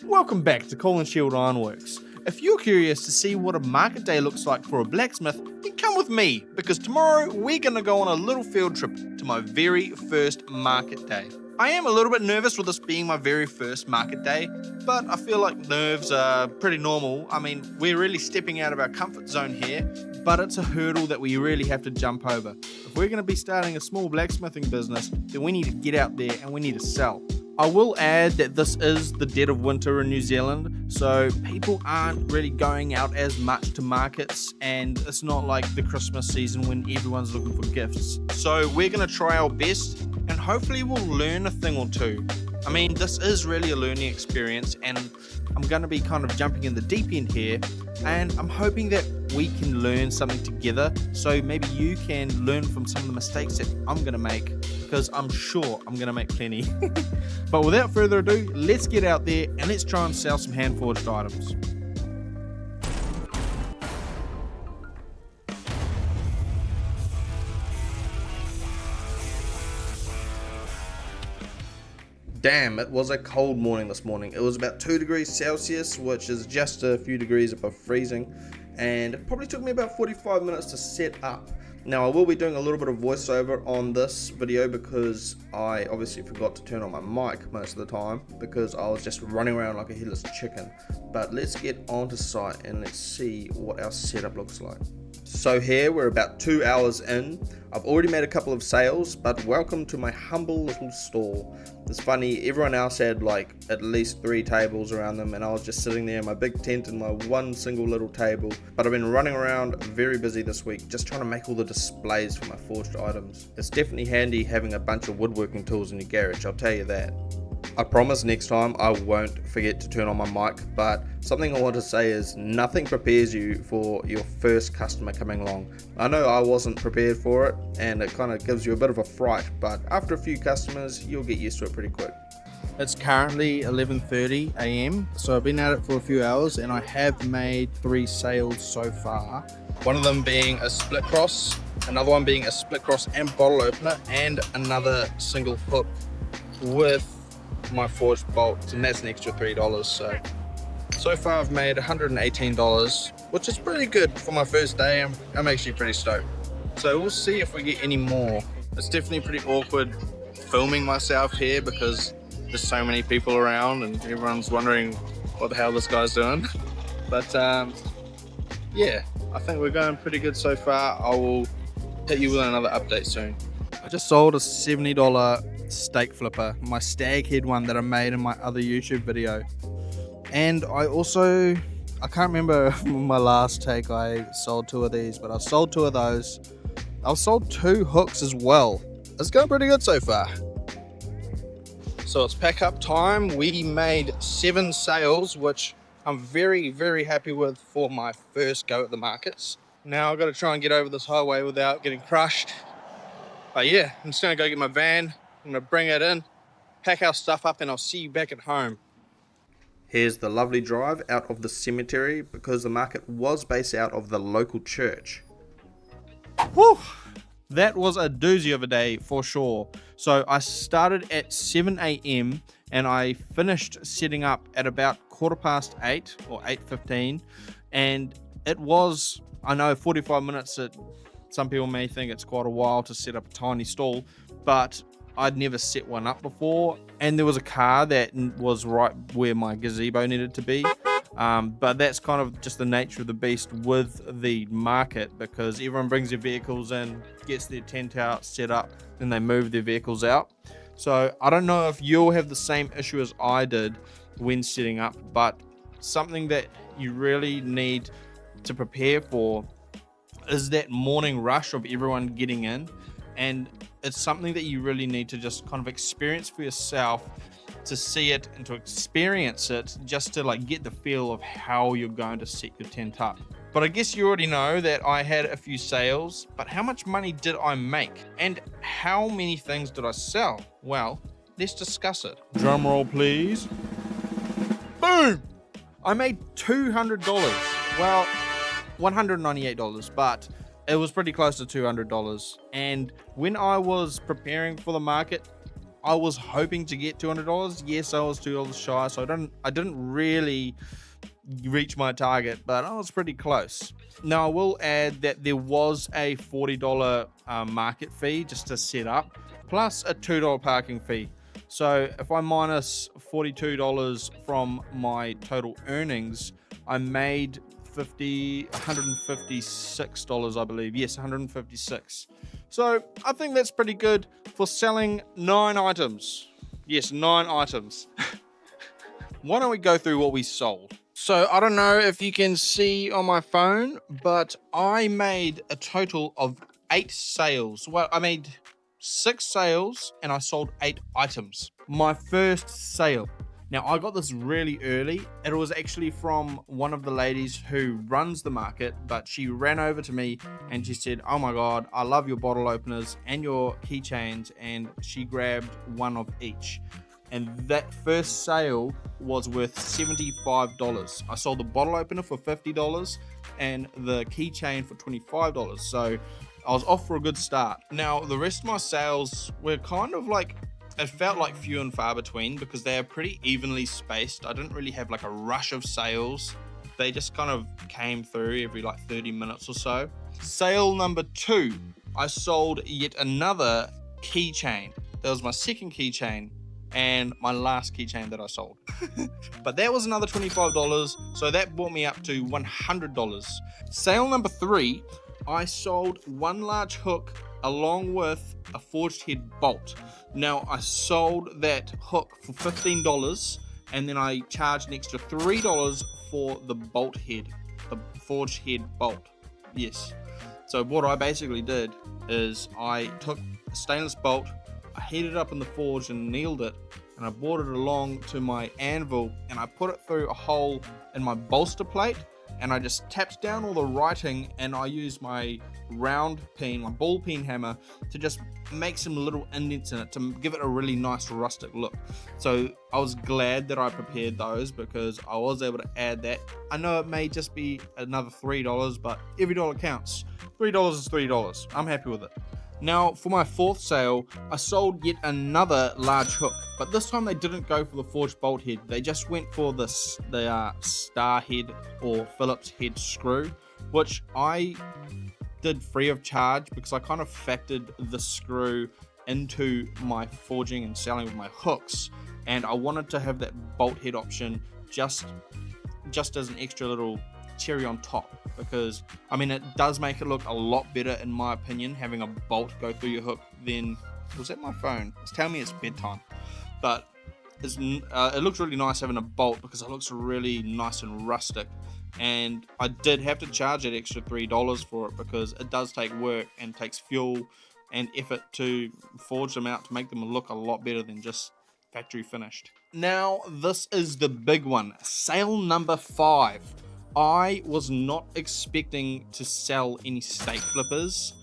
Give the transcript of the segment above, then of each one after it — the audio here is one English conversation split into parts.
Welcome back to Coal and Shield Ironworks. If you're curious to see what a market day looks like for a blacksmith, then come with me, because tomorrow we're going to go on a little field trip to my very first market day. I am a little bit nervous with this being my very first market day, but I feel like nerves are pretty normal. I mean, we're really stepping out of our comfort zone here, but it's a hurdle that we really have to jump over. If we're going to be starting a small blacksmithing business, then we need to get out there and we need to sell. I will add that this is the dead of winter in New Zealand, so people aren't really going out as much to markets, and it's not like the Christmas season when everyone's looking for gifts. So we're going to try our best, and hopefully we'll learn a thing or two. I mean, this is really a learning experience, and I'm going to be kind of jumping in the deep end here, and I'm hoping that we can learn something together, so maybe you can learn from some of the mistakes that I'm going to make, because I'm sure I'm going to make plenty. But without further ado, let's get out there and let's try and sell some hand-forged items. Damn, it was a cold morning this morning. It was about 2 degrees Celsius, which is just a few degrees above freezing, and it probably took me about 45 minutes to set up. Now, I will be doing a little bit of voiceover on this video because I obviously forgot to turn on my mic most of the time because I was just running around like a headless chicken. But let's get onto site and let's see what our setup looks like. So here we're about 2 hours in. I've already made a couple of sales, but welcome to my humble little stall. It's funny, everyone else had like at least 3 tables around them, and I was just sitting there in my big tent in my one single little table. But I've been running around very busy this week, just trying to make all the displays for my forged items. It's definitely handy having a bunch of woodworking tools in your garage, I'll tell you that. I promise next time I won't forget to turn on my mic, but something I want to say is nothing prepares you for your first customer coming along. I know I wasn't prepared for it, and it kind of gives you a bit of a fright, but after a few customers you'll get used to it pretty quick. It's currently 11:30 a.m, so I've been at it for a few hours and I have made 3 sales so far. One of them being a split cross, another one being a split cross and bottle opener, and another single hook with my forged bolts, and that's an extra $3. So far I've made $118, which is pretty good for my first day. I'm actually pretty stoked. So we'll see if we get any more. It's definitely pretty awkward filming myself here because there's so many people around and everyone's wondering what the hell this guy's doing. But yeah, I think we're going pretty good so far. I will hit you with another update soon. I just sold a $70 steak flipper, my stag head one that I made in my other YouTube video. And I can't remember my last take, I sold 2 of these, but I've sold 2 of those. I've sold 2 hooks as well. It's going pretty good so far. So it's pack up time. We made 7 sales, which I'm very, very happy with for my first go at the markets. Now I've got to try and get over this highway without getting crushed. But yeah, I'm just going to go get my van. I'm going to bring it in, pack our stuff up, and I'll see you back at home. Here's the lovely drive out of the cemetery because the market was based out of the local church. Whew! That was a doozy of a day for sure. So I started at 7 a.m. and I finished setting up at about 8:15 or 8:15, and it was, I know, 45 minutes. Some people may think it's quite a while to set up a tiny stall, but I'd never set one up before, and there was a car that was right where my gazebo needed to be. But that's kind of just the nature of the beast with the market, because everyone brings their vehicles in, gets their tent out, set up, then they move their vehicles out. So I don't know if you'll have the same issue as I did when setting up, but something that you really need to prepare for is that morning rush of everyone getting in. And it's something that you really need to just kind of experience for yourself, to see it and to experience it, just to like get the feel of how you're going to set your tent up. But I guess you already know that I had a few sales, but how much money did I make? And how many things did I sell? Well, let's discuss it. Drum roll, please. Boom! I made $200. Well, $198, but it was pretty close to $200. And when I was preparing for the market, I was hoping to get $200. Yes, I was $2 shy, so I didn't really reach my target, but I was pretty close. Now I will add that there was a $40 market fee just to set up, plus a $2 parking fee. So if I minus $42 from my total earnings, I made $156, I believe. Yes, 156. So I think that's pretty good for selling 9 items. Yes, 9 items. Why don't we go through what we sold? So I don't know if you can see on my phone, but I made a total of 8 sales. Well, I made 6 sales and I sold 8 items. My first sale. Now I got this really early. It was actually from one of the ladies who runs the market, but she ran over to me and she said, "Oh my God, I love your bottle openers and your keychains," and she grabbed one of each. And that first sale was worth $75. I sold the bottle opener for $50 and the keychain for $25. So I was off for a good start. Now, the rest of my sales were kind of like, it felt like few and far between because they are pretty evenly spaced. I didn't really have like a rush of sales. They just kind of came through every like 30 minutes or so. Sale number 2, I sold yet another keychain. That was my second keychain and my last keychain that I sold. But that was another $25, so that brought me up to $100. Sale number 3, I sold 1 large hook along with a forged head bolt. Now I sold that hook for $15 and then I charged an extra $3 for the bolt head, the forged head bolt. Yes. So what I basically did is I took a stainless bolt, I heated it up in the forge and annealed it, and I brought it along to my anvil and I put it through a hole in my bolster plate, and I just tapped down all the writing, and I used my round peen, my ball peen hammer, to just make some little indents in it to give it a really nice rustic look. So I was glad that I prepared those because I was able to add that. I know it may just be another $3, but every dollar counts. $3 is $3. I'm happy with it. Now for my 4th sale, I sold yet another large hook, but this time they didn't go for the forged bolt head. They just went for the star head or Phillips head screw, which I did free of charge because I kind of factored the screw into my forging and selling with my hooks, and I wanted to have that bolt head option just as an extra little cherry on top, because I mean it does make it look a lot better in my opinion having a bolt go through your hook than, was that my phone? It's telling me it's bedtime, but it looks really nice having a bolt because it looks really nice and rustic. And I did have to charge that extra $3 for it because it does take work and takes fuel and effort to forge them out to make them look a lot better than just factory finished. Now this is the big one, sale number 5. I was not expecting to sell any steak flippers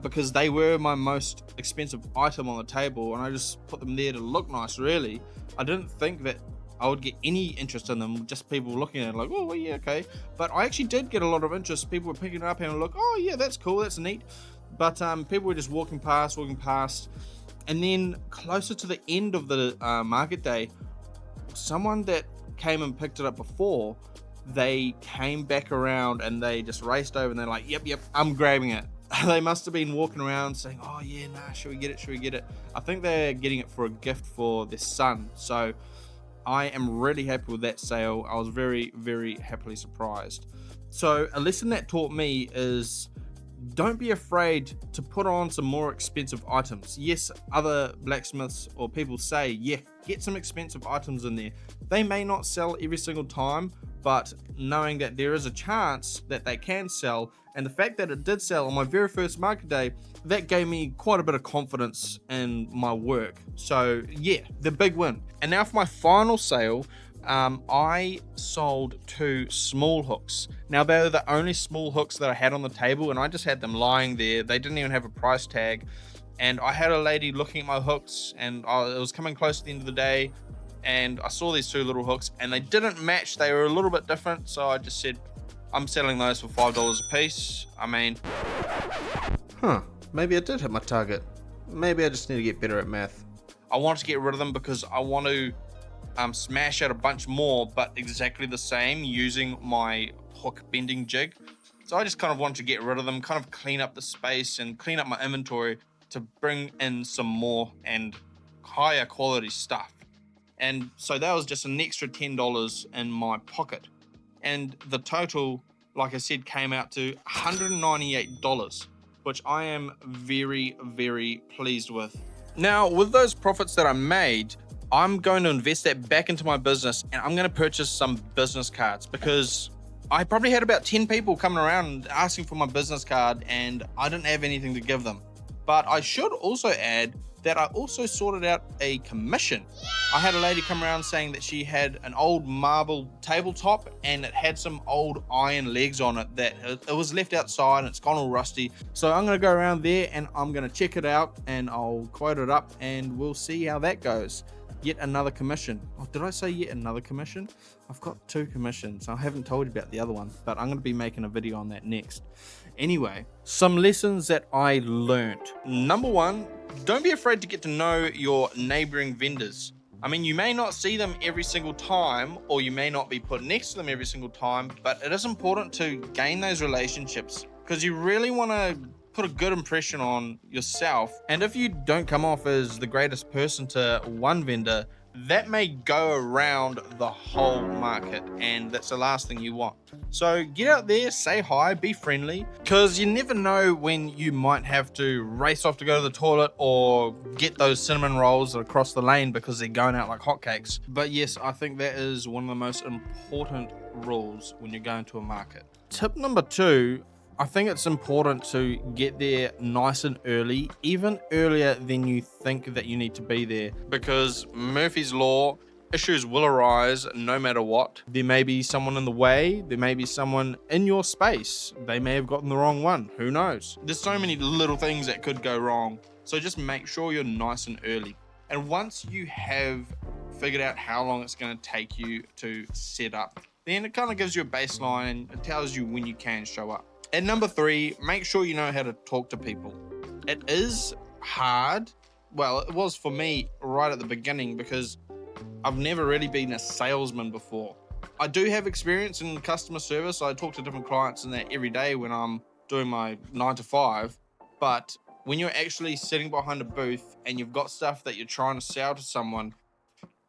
because they were my most expensive item on the table, and I just put them there to look nice really. I didn't think that I would get any interest in them, just people looking at it like, oh well, yeah, okay. But I actually did get a lot of interest. People were picking it up and look, oh yeah, that's cool, that's neat. But people were just walking past, and then closer to the end of the market day, someone that came and picked it up before, they came back around and they just raced over and they're like, yep, I'm grabbing it. They must have been walking around saying, oh yeah, nah, should we get it? I think they're getting it for a gift for their son. So I am really happy with that sale. I was very, very happily surprised. So a lesson that taught me is don't be afraid to put on some more expensive items. Yes, other blacksmiths or people say, yeah, get some expensive items in there. They may not sell every single time, but knowing that there is a chance that they can sell, and the fact that it did sell on my very first market day, that gave me quite a bit of confidence in my work. So yeah, the big win. And now for my final sale, I sold 2 small hooks. Now they were the only small hooks that I had on the table, and I just had them lying there. They didn't even have a price tag, and I had a lady looking at my hooks, and it was coming close to the end of the day, and I saw these 2 little hooks and they didn't match. They were a little bit different, so I just said I'm selling those for $5 a piece. I mean, maybe I did hit my target. Maybe I just need to get better at math. I want to get rid of them because I want to smash out a bunch more, but exactly the same using my hook bending jig. So I just kind of want to get rid of them, kind of clean up the space and clean up my inventory to bring in some more and higher quality stuff. And so that was just an extra $10 in my pocket. And the total, like I said, came out to $198, which I am very, very pleased with. Now, with those profits that I made, I'm going to invest that back into my business, and I'm going to purchase some business cards because I probably had about 10 people coming around asking for my business card and I didn't have anything to give them. But I should also add that I also sorted out a commission. I had a lady come around saying that she had an old marble tabletop and it had some old iron legs on it that it was left outside and it's gone all rusty. So I'm going to go around there and I'm going to check it out and I'll quote it up and we'll see how that goes. Yet another commission. Oh, did I say yet another commission? I've got 2 commissions. I haven't told you about the other one, but I'm going to be making a video on that next. Anyway, some lessons that I learned. Number 1, don't be afraid to get to know your neighboring vendors. I mean, you may not see them every single time, or you may not be put next to them every single time, but it is important to gain those relationships because you really want to put a good impression on yourself. And if you don't come off as the greatest person to one vendor, that may go around the whole market, and that's the last thing you want. So get out there, say hi, be friendly, because you never know when you might have to race off to go to the toilet or get those cinnamon rolls across the lane because they're going out like hotcakes. But yes, I think that is one of the most important rules when you're going to a market. Tip number 2, I think it's important to get there nice and early, even earlier than you think that you need to be there, because Murphy's Law, issues will arise no matter what. There may be someone in the way, there may be someone in your space, they may have gotten the wrong one, who knows? There's so many little things that could go wrong, so just make sure you're nice and early. And once you have figured out how long it's going to take you to set up, then it kind of gives you a baseline and it tells you when you can show up. And number 3, make sure you know how to talk to people. It is hard. Well, it was for me right at the beginning because I've never really been a salesman before. I do have experience in customer service. I talk to different clients and that every day when I'm doing my 9 to 5. But when you're actually sitting behind a booth and you've got stuff that you're trying to sell to someone,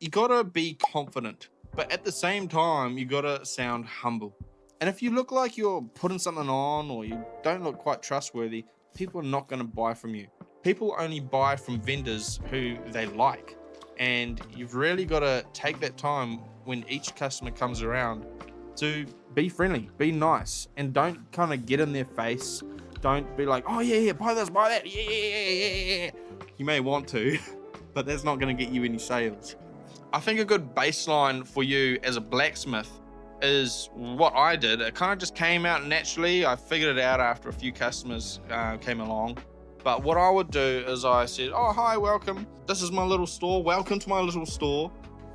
you gotta be confident. But at the same time, you gotta sound humble. And if you look like you're putting something on or you don't look quite trustworthy, people are not going to buy from you. People only buy from vendors who they like. And you've really got to take that time when each customer comes around to be friendly, be nice, and don't kind of get in their face. Don't be like, oh yeah, buy this, buy that, yeah. You may want to, but that's not going to get you any sales. I think a good baseline for you as a blacksmith is what I did. It kind of just came out naturally. I figured it out after a few customers came along. But what I would do is I said, oh, hi, welcome. This is my little store. Welcome to my little store.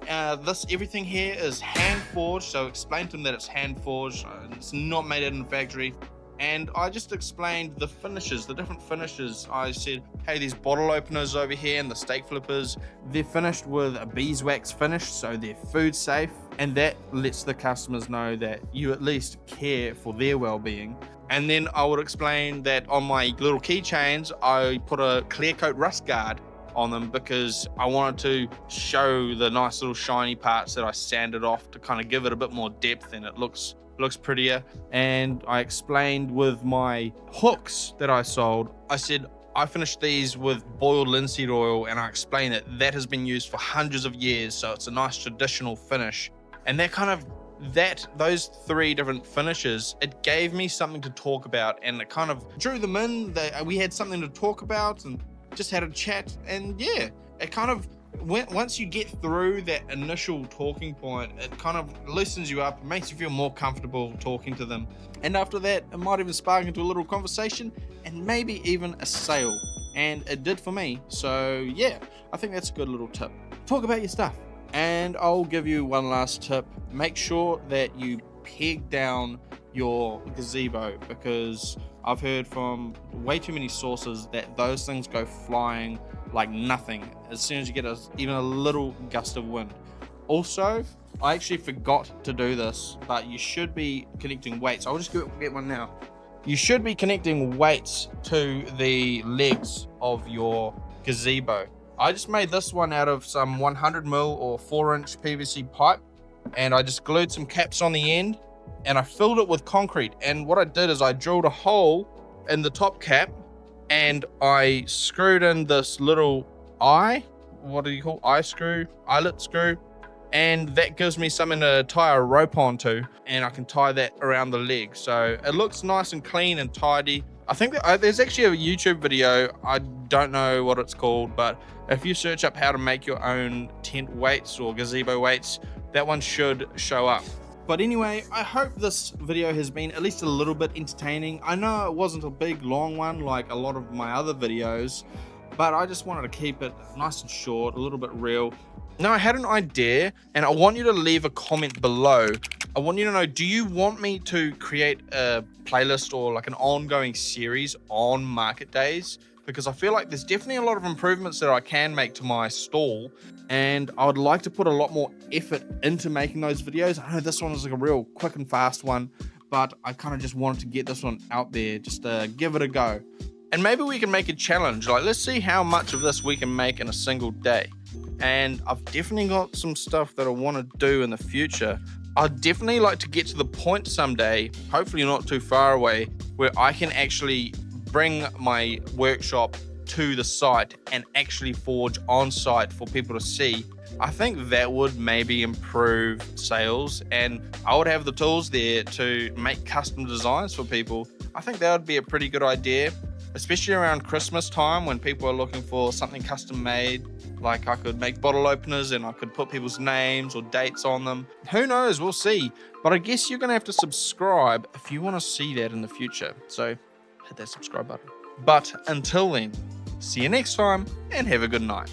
Everything here is hand forged. So explain to them that it's hand forged. It's not made in a factory. And I just explained the finishes, the different finishes. I said, hey, these bottle openers over here and the steak flippers, they're finished with a beeswax finish, so they're food safe. And that lets the customers know that you at least care for their well-being. And then I would explain that on my little keychains, I put a clear coat rust guard on them because I wanted to show the nice little shiny parts that I sanded off to kind of give it a bit more depth and it looks prettier. And I explained with my hooks that I sold, I said I finished these with boiled linseed oil, and I explained that has been used for hundreds of years, so it's a nice traditional finish. And those 3 different finishes, it gave me something to talk about, and it kind of drew them in. We had something to talk about and just had a chat, and yeah, it kind of once you get through that initial talking point, it kind of loosens you up, makes you feel more comfortable talking to them. And after that, it might even spark into a little conversation and maybe even a sale. And it did for me. So yeah, I think that's a good little tip. Talk about your stuff. And I'll give you one last tip. Make sure that you peg down your gazebo, because I've heard from way too many sources that those things go flying like nothing as soon as you get even a little gust of wind. Also, I actually forgot to do this, but you should be connecting weights. I'll just get one now. You should be connecting weights to the legs of your gazebo. I just made this one out of some 100mm or 4-inch PVC pipe, and I just glued some caps on the end, and I filled it with concrete. And what I did is I drilled a hole in the top cap, and I screwed in this little eyelet screw, and that gives me something to tie a rope onto, and I can tie that around the leg, so it looks nice and clean and tidy. I think that there's actually a YouTube video, I don't know what it's called, but if you search up how to make your own tent weights or gazebo weights, that one should show up. But anyway, I hope this video has been at least a little bit entertaining. I know it wasn't a big long one like a lot of my other videos, but I just wanted to keep it nice and short, a little bit real. Now, I had an idea, and I want you to leave a comment below. I want you to know, do you want me to create a playlist or like an ongoing series on market days? Because I feel like there's definitely a lot of improvements that I can make to my stall, and I would like to put a lot more effort into making those videos. I know this one is like a real quick and fast one, but I kind of just wanted to get this one out there, just to give it a go. And maybe we can make a challenge, like let's see how much of this we can make in a single day. And I've definitely got some stuff that I want to do in the future. I'd definitely like to get to the point someday, hopefully not too far away, where I can actually bring my workshop to the site and actually forge on site for people to see. I think that would maybe improve sales, and I would have the tools there to make custom designs for people. I think that would be a pretty good idea, especially around Christmas time when people are looking for something custom made. Like I could make bottle openers and I could put people's names or dates on them. Who knows, we'll see. But I guess you're gonna have to subscribe if you wanna see that in the future. So hit that subscribe button. But until then, see you next time and have a good night.